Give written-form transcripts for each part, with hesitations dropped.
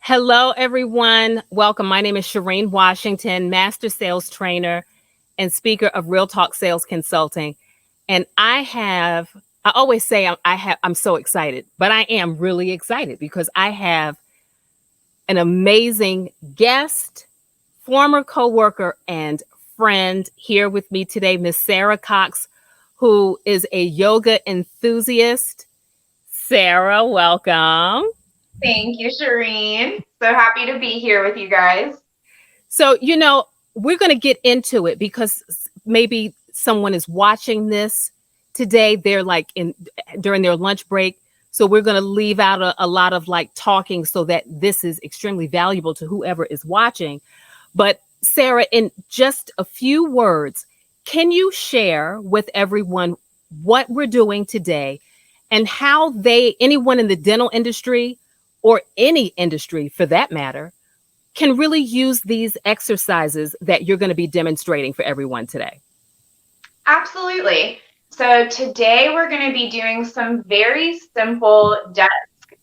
Hello, everyone. Welcome. My name is Sherrine Washington, Master Sales Trainer and speaker of Real Talk Sales Consulting. And I always say I'm so excited, but I am really excited because I have an amazing guest, former coworker, and friend here with me today, Miss Sarah Cox, who is a yoga enthusiast. Sarah, welcome. Thank you, Sherrine. So happy to be here with you guys. So, we're going to get into it because maybe someone is watching this today. They're like in during their lunch break. So we're going to leave out a lot of like talking so that this is extremely valuable to whoever is watching. But Sarah, in just a few words, can you share with everyone what we're doing today and how anyone in the dental industry or any industry for that matter, can really use these exercises that you're going to be demonstrating for everyone today? Absolutely. So today we're going to be doing some very simple desk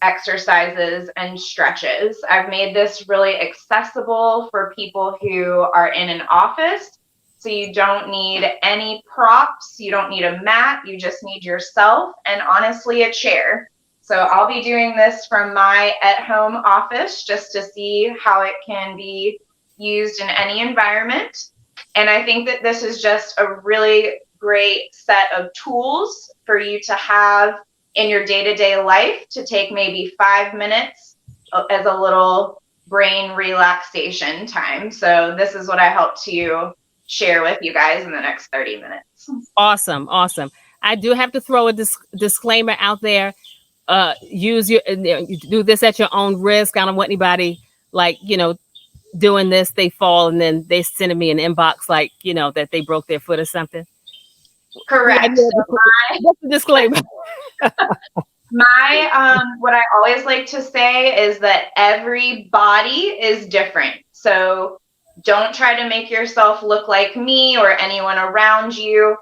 exercises and stretches. I've made this really accessible for people who are in an office. So you don't need any props, you don't need a mat, you just need yourself and honestly a chair. So I'll be doing this from my at-home office just to see how it can be used in any environment. And I think that this is just a really great set of tools for you to have in your day-to-day life to take maybe 5 minutes as a little brain relaxation time. So this is what I hope to share with you guys in the next 30 minutes. Awesome. Awesome. I do have to throw a disclaimer out there. You do this at your own risk. I don't want anybody like, doing this, they fall and then they sending me an inbox like, that they broke their foot or something. Correct. What's the disclaimer? What I always like to say is that every body is different. So don't try to make yourself look like me or anyone around you.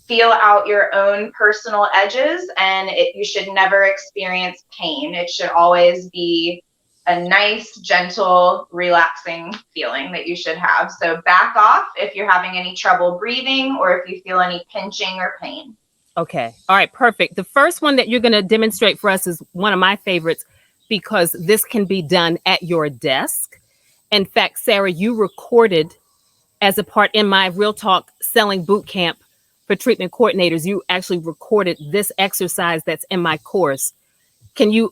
Feel out your own personal edges, and you should never experience pain. It should always be a nice, gentle, relaxing feeling that you should have. So back off if you're having any trouble breathing or if you feel any pinching or pain. Okay. All right. Perfect. The first one that you're going to demonstrate for us is one of my favorites because this can be done at your desk. In fact, Sarah, you recorded as a part in my Real Talk Selling Boot Camp for treatment coordinators. You actually recorded this exercise that's in my course. Can you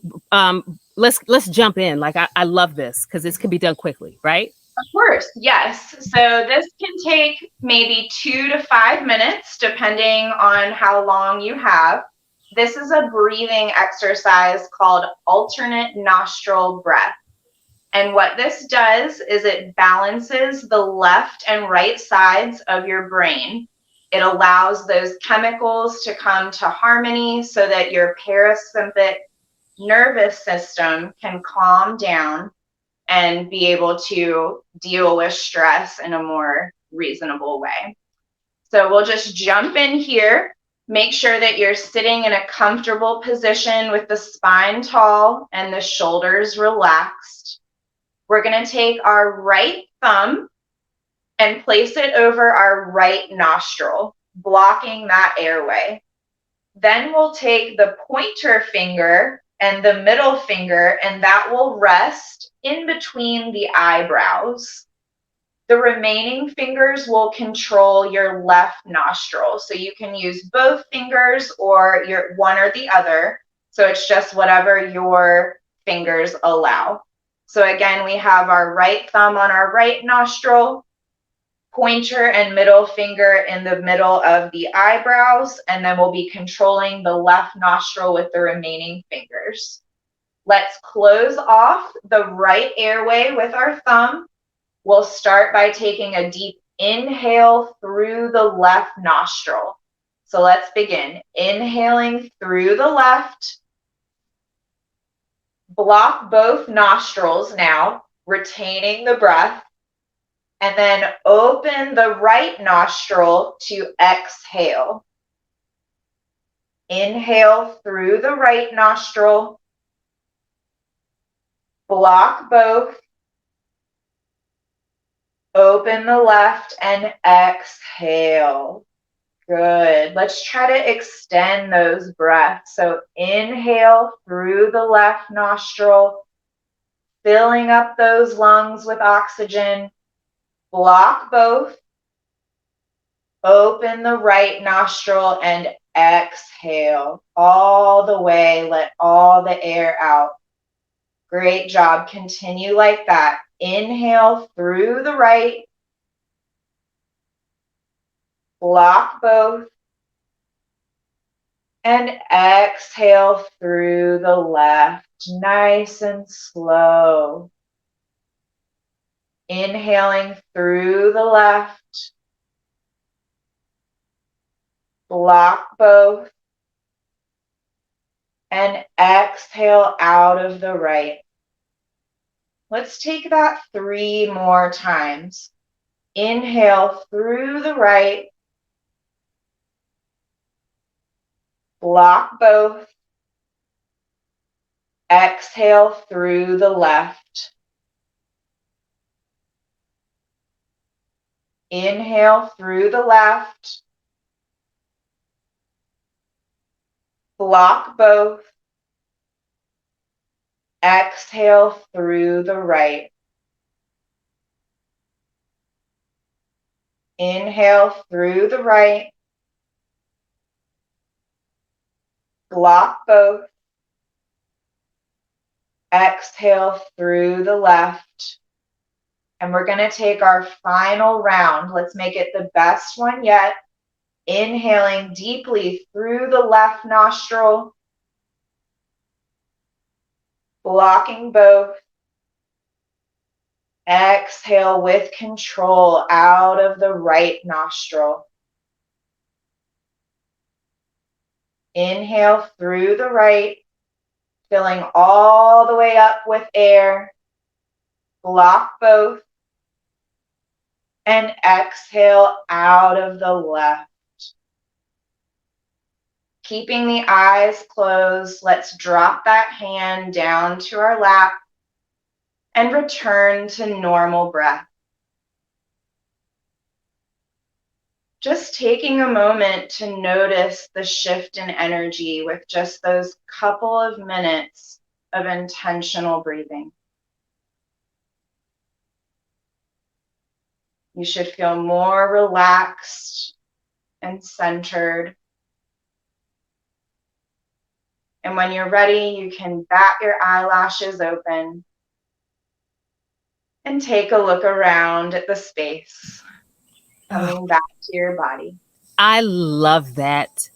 let's jump in. Like I love this because this can be done quickly, right? Of course, yes. So this can take maybe 2 to 5 minutes, depending on how long you have. This is a breathing exercise called alternate nostril breath. And what this does is it balances the left and right sides of your brain. It allows those chemicals to come to harmony so that your parasympathetic nervous system can calm down and be able to deal with stress in a more reasonable way. So we'll just jump in here. Make sure that you're sitting in a comfortable position with the spine tall and the shoulders relaxed. We're going to take our right thumb and place it over our right nostril, blocking that airway. Then we'll take the pointer finger and the middle finger, and that will rest in between the eyebrows. The remaining fingers will control your left nostril. So you can use both fingers or your one or the other. So it's just whatever your fingers allow. So again, we have our right thumb on our right nostril, pointer and middle finger in the middle of the eyebrows, and then we'll be controlling the left nostril with the remaining fingers. Let's close off the right airway with our thumb. We'll start by taking a deep inhale through the left nostril. So let's begin. Inhaling through the left. Block both nostrils now, retaining the breath. And then open the right nostril to exhale. Inhale through the right nostril. Block both. Open the left and exhale. Good. Let's try to extend those breaths. So inhale through the left nostril, filling up those lungs with oxygen. Block both. Open the right nostril and exhale all the way. Let all the air out. Great job. Continue like that. Inhale through the right. Block both. And exhale through the left. Nice and slow. Inhaling through the left. Block both. And exhale out of the right. Let's take that 3 more times. Inhale through the right. Block both. Exhale through the left. Inhale through the left. Block both. Exhale through the right. Inhale through the right. Block both. Exhale through the left. And we're going to take our final round. Let's make it the best one yet. Inhaling deeply through the left nostril. Blocking both. Exhale with control out of the right nostril. Inhale through the right, filling all the way up with air. Block both. And exhale out of the left. Keeping the eyes closed, let's drop that hand down to our lap and return to normal breath. Just taking a moment to notice the shift in energy with just those couple of minutes of intentional breathing. You should feel more relaxed and centered. And when you're ready, you can bat your eyelashes open and take a look around at the space, coming back to your body. I love that.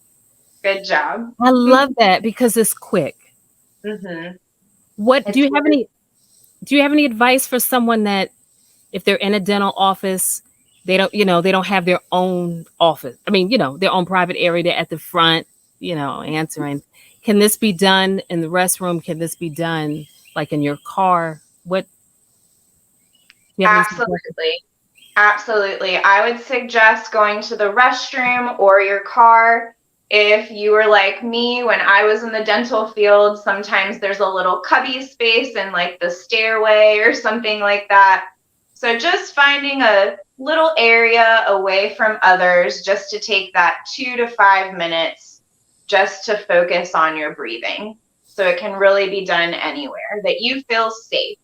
Good job. I love that because it's quick. Mm-hmm. What do you have any advice for someone that if they're in a dental office, they don't have their own office. I mean, their own private area. They're at the front, answering. Can this be done in the restroom? Can this be done like in your car? What? You have any suggestions? Absolutely. I would suggest going to the restroom or your car. If you were like me, when I was in the dental field, sometimes there's a little cubby space in like the stairway or something like that. So just finding a little area away from others just to take that 2 to 5 minutes just to focus on your breathing. So it can really be done anywhere that you feel safe.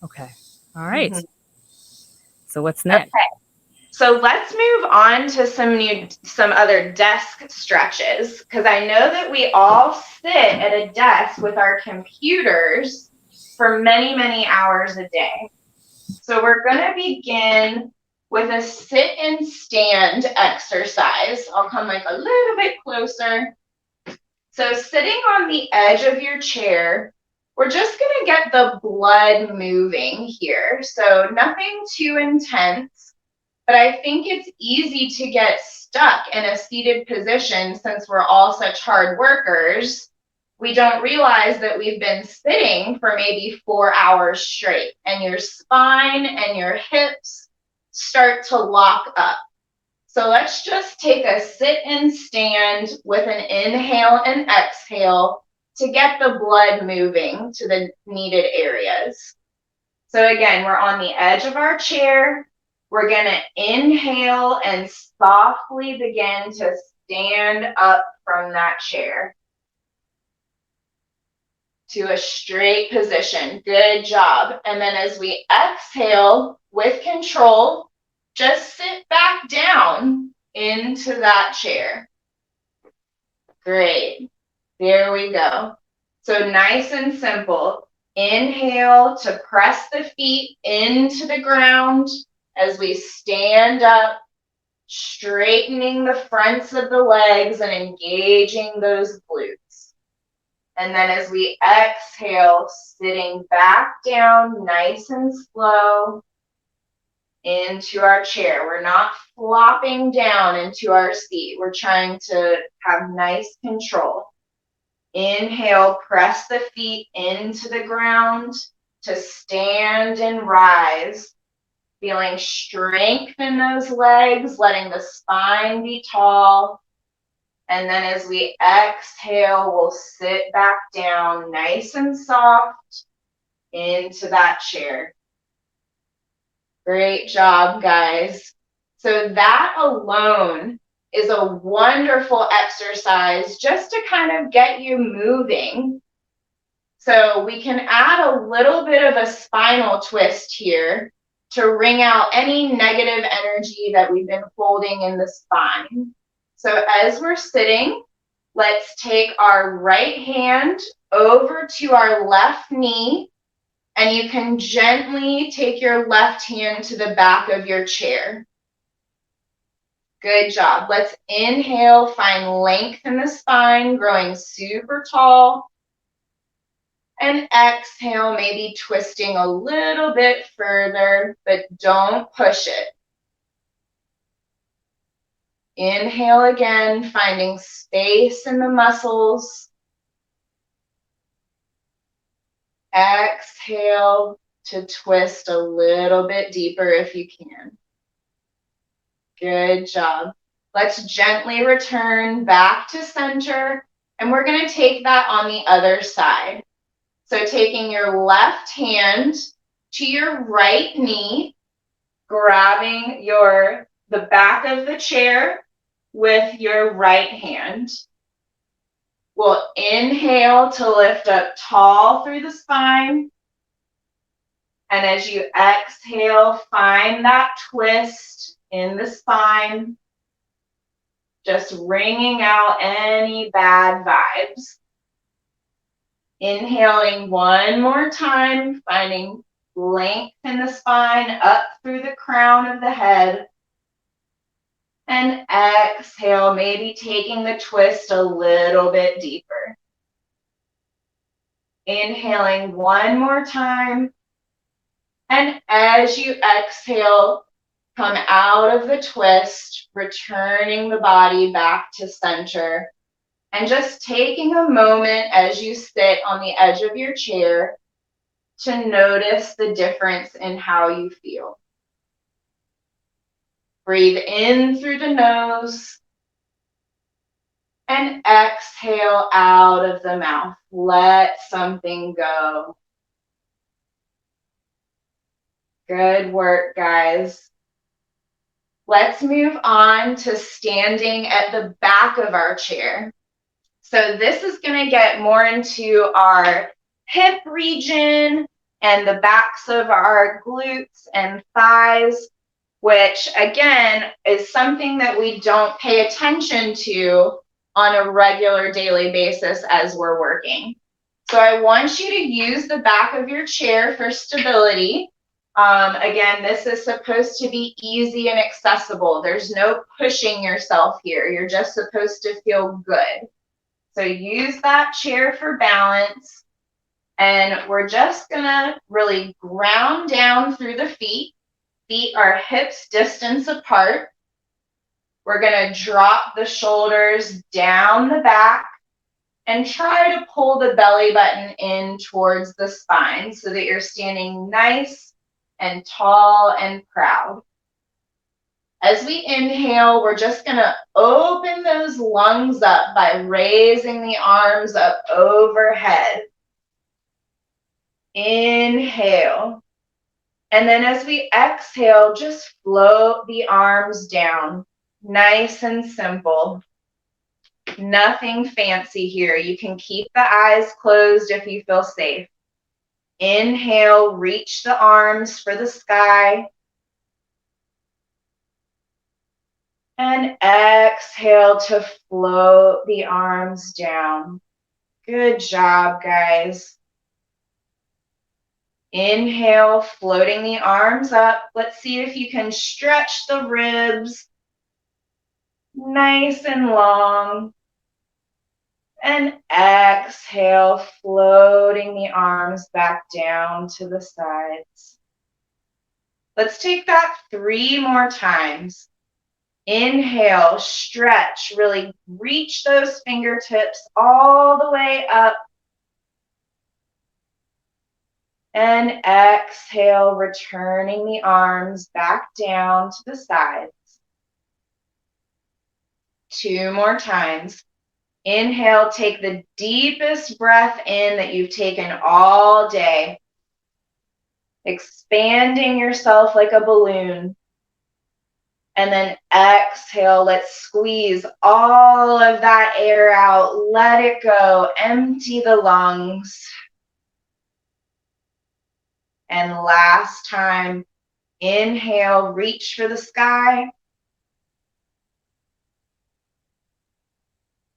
Okay. All right. Mhm. So what's next? Okay. So let's move on to some other desk stretches, because I know that we all sit at a desk with our computers for many, many hours a day. So we're going to begin with a sit and stand exercise. I'll come like a little bit closer. So sitting on the edge of your chair, we're just going to get the blood moving here. So nothing too intense, but I think it's easy to get stuck in a seated position since we're all such hard workers. We don't realize that we've been sitting for maybe 4 hours straight, and your spine and your hips start to lock up. So let's just take a sit and stand with an inhale and exhale, to get the blood moving to the needed areas. So again, we're on the edge of our chair. We're going to inhale and softly begin to stand up from that chair to a straight position. Good job. And then as we exhale with control, just sit back down into that chair. Great. There we go. So nice and simple. Inhale to press the feet into the ground as we stand up, straightening the fronts of the legs and engaging those glutes. And then as we exhale, sitting back down nice and slow into our chair. We're not flopping down into our seat. We're trying to have nice control. Inhale, press the feet into the ground to stand and rise. Feeling strength in those legs, letting the spine be tall. And then as we exhale, we'll sit back down nice and soft into that chair. Great job, guys. So that alone is a wonderful exercise just to kind of get you moving. So we can add a little bit of a spinal twist here to wring out any negative energy that we've been holding in the spine. So as we're sitting, let's take our right hand over to our left knee, and you can gently take your left hand to the back of your chair. Good job. Let's inhale, find length in the spine, growing super tall. And exhale, maybe twisting a little bit further, but don't push it. Inhale again, finding space in the muscles. Exhale to twist a little bit deeper if you can. Good job. Let's gently return back to center, and we're going to take that on the other side. So taking your left hand to your right knee, grabbing the back of the chair with your right hand. We'll inhale to lift up tall through the spine. And as you exhale, find that twist in the spine, just wringing out any bad vibes. Inhaling one more time, finding length in the spine up through the crown of the head. And exhale, maybe taking the twist a little bit deeper. Inhaling one more time. And as you exhale, come out of the twist, returning the body back to center. And just taking a moment as you sit on the edge of your chair to notice the difference in how you feel. Breathe in through the nose and exhale out of the mouth. Let something go. Good work, guys. Let's move on to standing at the back of our chair. So this is going to get more into our hip region and the backs of our glutes and thighs, which again is something that we don't pay attention to on a regular daily basis as we're working. So I want you to use the back of your chair for stability. Again, this is supposed to be easy and accessible. There's no pushing yourself here. You're just supposed to feel good. So use that chair for balance. And we're just going to really ground down through the feet. Feet are hips distance apart. We're going to drop the shoulders down the back and try to pull the belly button in towards the spine so that you're standing nice and tall and proud. As we inhale, we're just going to open those lungs up by raising the arms up overhead. Inhale. And then as we exhale, just float the arms down. Nice and simple. Nothing fancy here. You can keep the eyes closed if you feel safe. Inhale, reach the arms for the sky. And exhale to float the arms down. Good job, guys. Inhale, floating the arms up. Let's see if you can stretch the ribs. Nice and long. And exhale, floating the arms back down to the sides. Let's take that 3 more times. Inhale, stretch, really reach those fingertips all the way up. And exhale, returning the arms back down to the sides. 2 more times. Inhale, take the deepest breath in that you've taken all day. Expanding yourself like a balloon. And then exhale, let's squeeze all of that air out. Let it go. Empty the lungs. And last time, inhale, reach for the sky.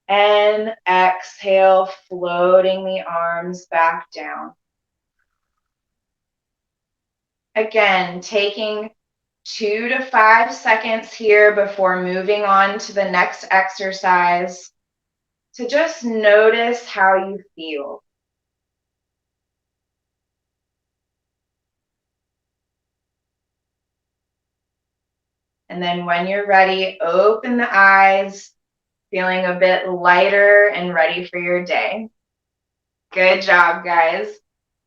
And exhale, floating the arms back down. Again, taking 2 to 5 seconds here before moving on to the next exercise to just notice how you feel. And then when you're ready, open the eyes, feeling a bit lighter and ready for your day. Good job, guys.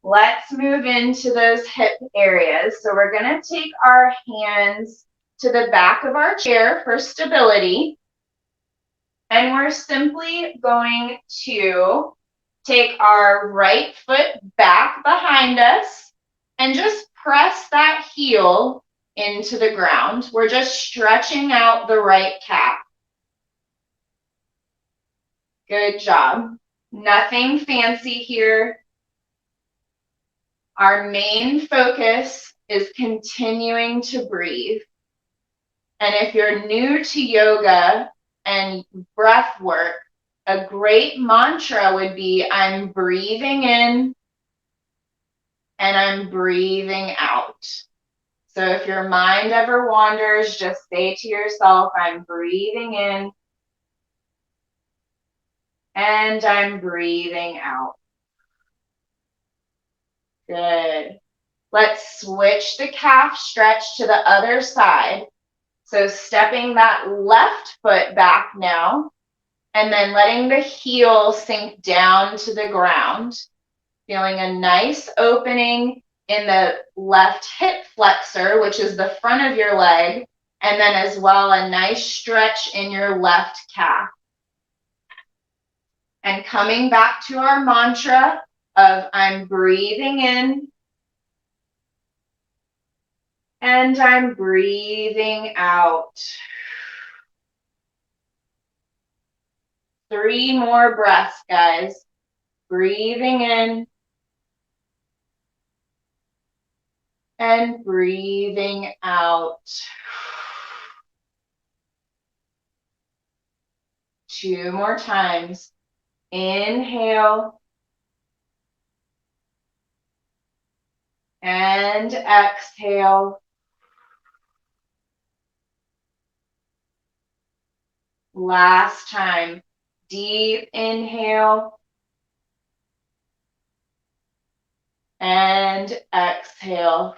Let's move into those hip areas. So we're going to take our hands to the back of our chair for stability. And we're simply going to take our right foot back behind us and just press that heel into the ground. We're just stretching out the right calf. Good job. Nothing fancy here. Our main focus is continuing to breathe. And if you're new to yoga and breath work, a great mantra would be, I'm breathing in and I'm breathing out. So if your mind ever wanders, just say to yourself, I'm breathing in and I'm breathing out. Good. Let's switch the calf stretch to the other side. So stepping that left foot back now, and then letting the heel sink down to the ground. Feeling a nice opening in the left hip flexor, which is the front of your leg, and then as well a nice stretch in your left calf. And coming back to our mantra of I'm breathing in and I'm breathing out. 3 more breaths, guys. Breathing in and breathing out. 2 more times. Inhale and exhale. Last time. Deep inhale and exhale.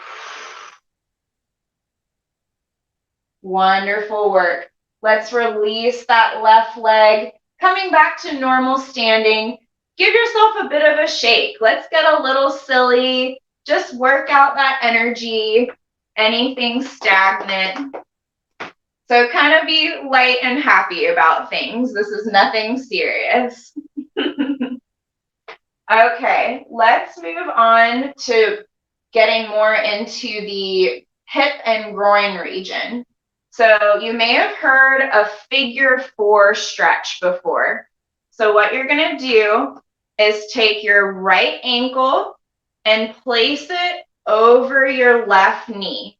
Wonderful work. Let's release that left leg. Coming back to normal standing. Give yourself a bit of a shake. Let's get a little silly. Just work out that energy. Anything stagnant. So kind of be light and happy about things. This is nothing serious. Okay, let's move on to getting more into the hip and groin region. So you may have heard a figure 4 stretch before. So what you're going to do is take your right ankle and place it over your left knee.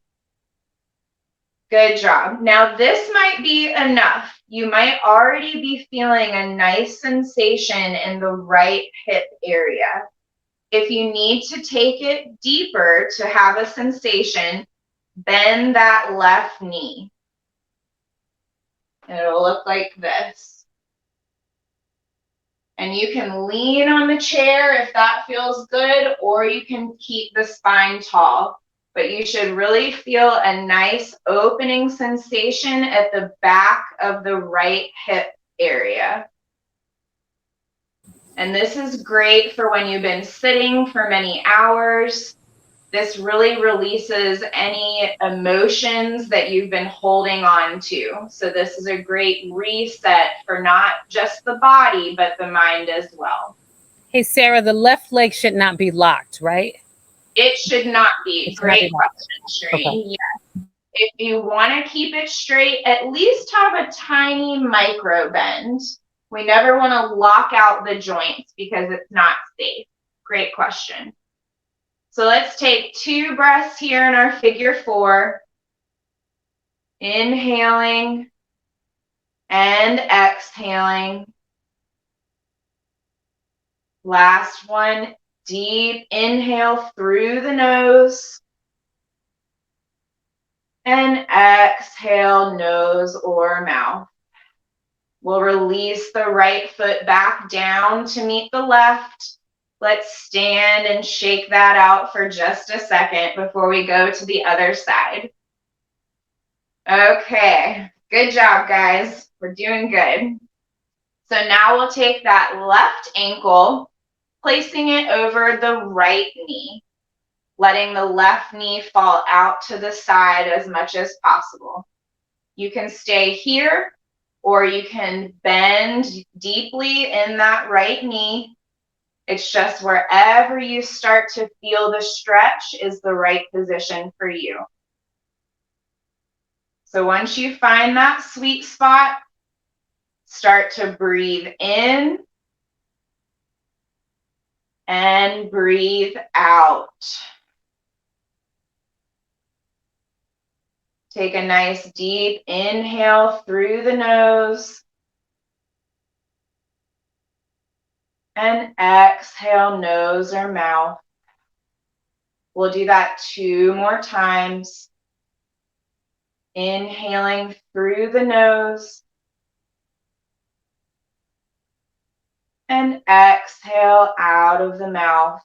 Good job. Now this might be enough. You might already be feeling a nice sensation in the right hip area. If you need to take it deeper to have a sensation, bend that left knee. And it'll look like this. And you can lean on the chair if that feels good, or you can keep the spine tall. But you should really feel a nice opening sensation at the back of the right hip area. And this is great for when you've been sitting for many hours. This really releases any emotions that you've been holding on to. So this is a great reset for not just the body, but the mind as well. Hey, Sarah, the left leg should not be locked, right? It should not be. Great question, Okay. Sherrine. Yeah. If you want to keep it straight, at least have a tiny micro bend. We never want to lock out the joints because it's not safe. Great question. So let's take 2 breaths here in our figure 4. Inhaling and exhaling. Last one, deep inhale through the nose. And exhale, nose or mouth. We'll release the right foot back down to meet the left. Let's stand and shake that out for just a second before we go to the other side. Okay, good job, guys. We're doing good. So now we'll take that left ankle, placing it over the right knee, letting the left knee fall out to the side as much as possible. You can stay here, or you can bend deeply in that right knee. It's just wherever you start to feel the stretch is the right position for you. So once you find that sweet spot, start to breathe in and breathe out. Take a nice deep inhale through the nose and exhale, nose or mouth. We'll do that 2 more times. Inhaling through the nose and exhale out of the mouth.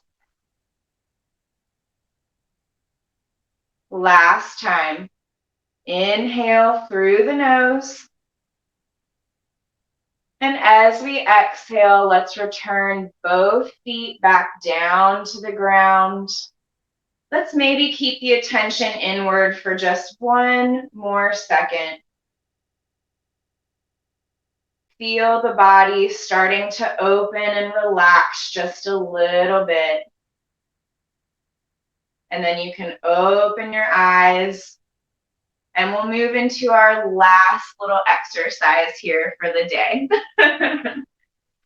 Last time. Inhale through the nose. And as we exhale, let's return both feet back down to the ground. Let's maybe keep the attention inward for just 1 more second. Feel the body starting to open and relax just a little bit. And then you can open your eyes. And we'll move into our last little exercise here for the day.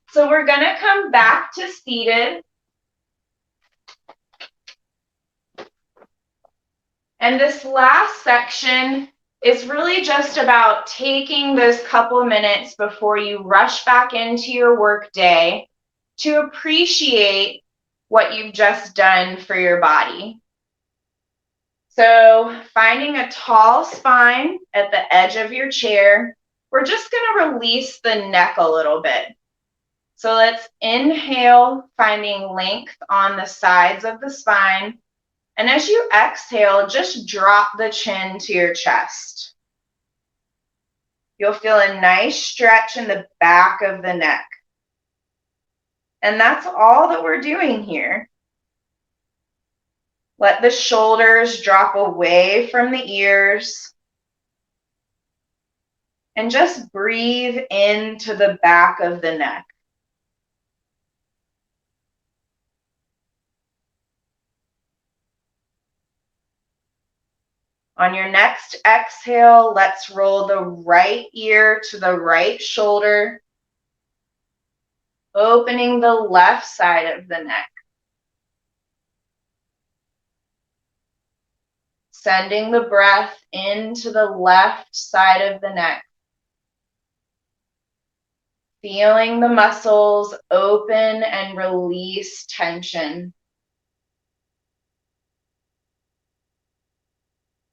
So we're going to come back to seated. And this last section is really just about taking those couple minutes before you rush back into your work day to appreciate what you've just done for your body. So finding a tall spine at the edge of your chair, we're just going to release the neck a little bit. So let's inhale, finding length on the sides of the spine. And as you exhale, just drop the chin to your chest. You'll feel a nice stretch in the back of the neck. And that's all that we're doing here. Let the shoulders drop away from the ears. And just breathe into the back of the neck. On your next exhale, let's roll the right ear to the right shoulder, opening the left side of the neck. Sending the breath into the left side of the neck. Feeling the muscles open and release tension.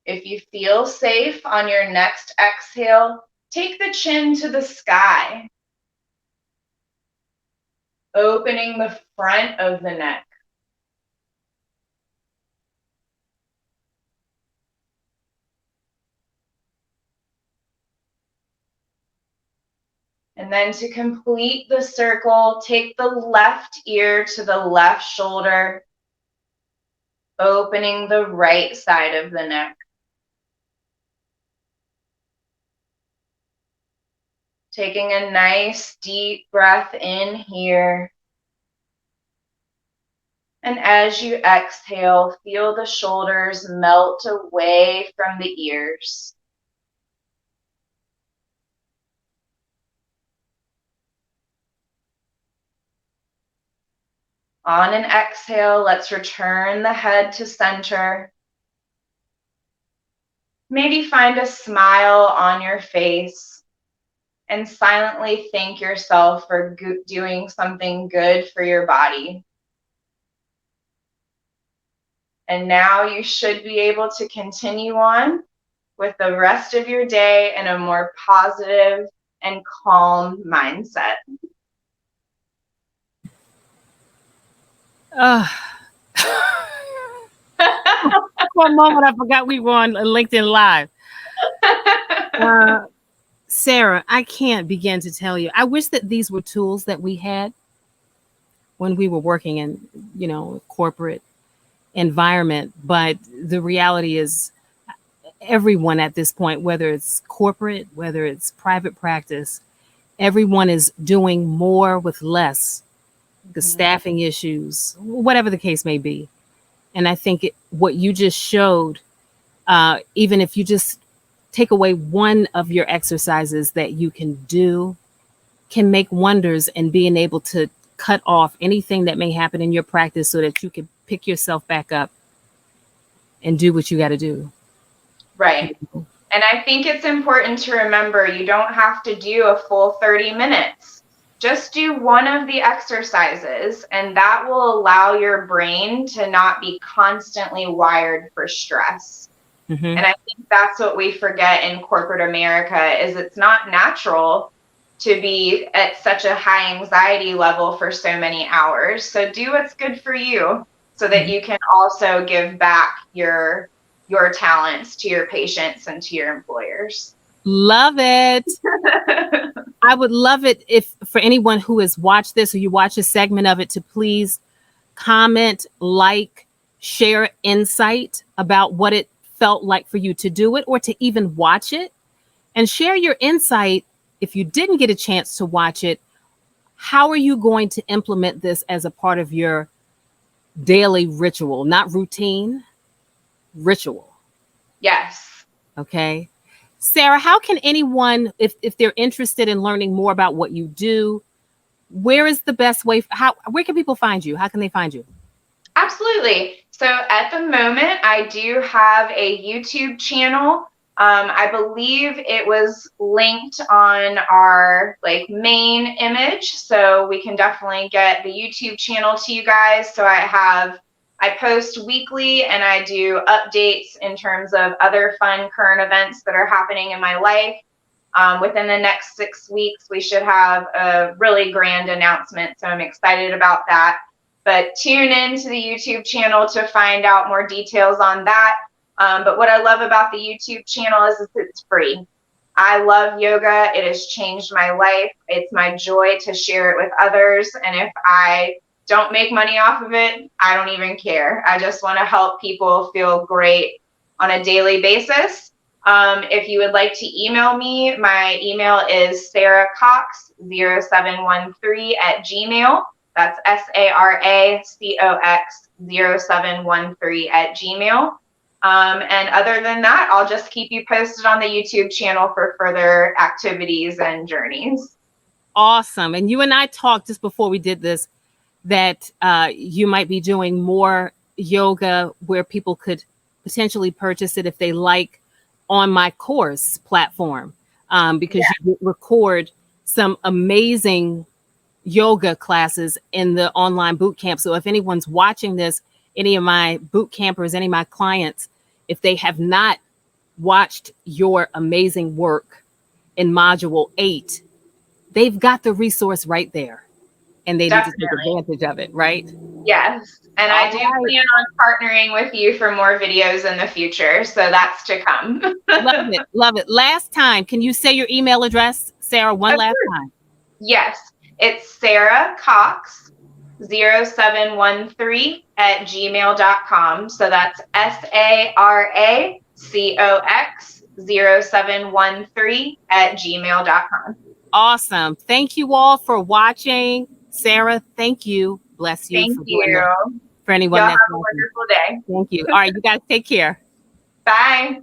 If you feel safe on your next exhale, take the chin to the sky, opening the front of the neck. And then to complete the circle, take the left ear to the left shoulder, opening the right side of the neck. Taking a nice deep breath in here. And as you exhale, feel the shoulders melt away from the ears. On an exhale, let's return the head to center. Maybe find a smile on your face and silently thank yourself for doing something good for your body. And now you should be able to continue on with the rest of your day in a more positive and calm mindset. For a moment, I forgot we were on LinkedIn Live. Sarah, I can't begin to tell you. I wish that these were tools that we had when we were working in, corporate environment. But the reality is, everyone at this point, whether it's corporate, whether it's private practice, everyone is doing more with less. The staffing issues, whatever the case may be. And I think what you just showed, even if you just take away one of your exercises that you can do, can make wonders in being able to cut off anything that may happen in your practice so that you can pick yourself back up and do what you got to do. Right. And I think it's important to remember you don't have to do a full 30 minutes. Just do one of the exercises, and that will allow your brain to not be constantly wired for stress. Mm-hmm. And I think that's what we forget in corporate America is it's not natural to be at such a high anxiety level for so many hours. So do what's good for you so that you can also give back your talents to your patients and to your employers. Love it. I would love it if for anyone who has watched this or you watch a segment of it to please comment, like, share insight about what it felt like for you to do it or to even watch it, and share your insight. If you didn't get a chance to watch it, how are you going to implement this as a part of your daily ritual, not routine, ritual? Yes. Okay. Sarah, how can anyone, if they're interested in learning more about what you do, where is the best way? Where can people find you? How can they find you? Absolutely. So at the moment, I do have a YouTube channel. I believe it was linked on our main image, so we can definitely get the YouTube channel to you guys. So I post weekly and I do updates in terms of other fun current events that are happening in my life. Within the next 6 weeks, we should have a really grand announcement. So I'm excited about that. But tune in to the YouTube channel to find out more details on that. But what I love about the YouTube channel is it's free. I love yoga. It has changed my life. It's my joy to share it with others. And if I don't make money off of it, I don't even care. I just want to help people feel great on a daily basis. If you would like to email me, my email is sarahcox0713 @gmail. That's SARACOX0713 @gmail. And other than that, I'll just keep you posted on the YouTube channel for further activities and journeys. Awesome. And you and I talked just before we did this that you might be doing more yoga where people could potentially purchase it if they like on my course platform, because you record some amazing yoga classes in the online boot camp. So if anyone's watching this, any of my boot campers, any of my clients, if they have not watched your amazing work in module 8, they've got the resource right there and they need to take advantage of it, right? Yes. And I do All right. plan on partnering with you for more videos in the future. So that's to come. Love it. Love it. Last time, can you say your email address, Sarah, one last time? Yes. It's sarahcox0713 @gmail.com. So that's SARACOX0713 @gmail.com. Awesome. Thank you all for watching. Sarah, thank you. Bless you. Thank for doing you. that. For anyone Y'all that's have a watching. wonderful day. Thank you. All right, you guys take care. Bye.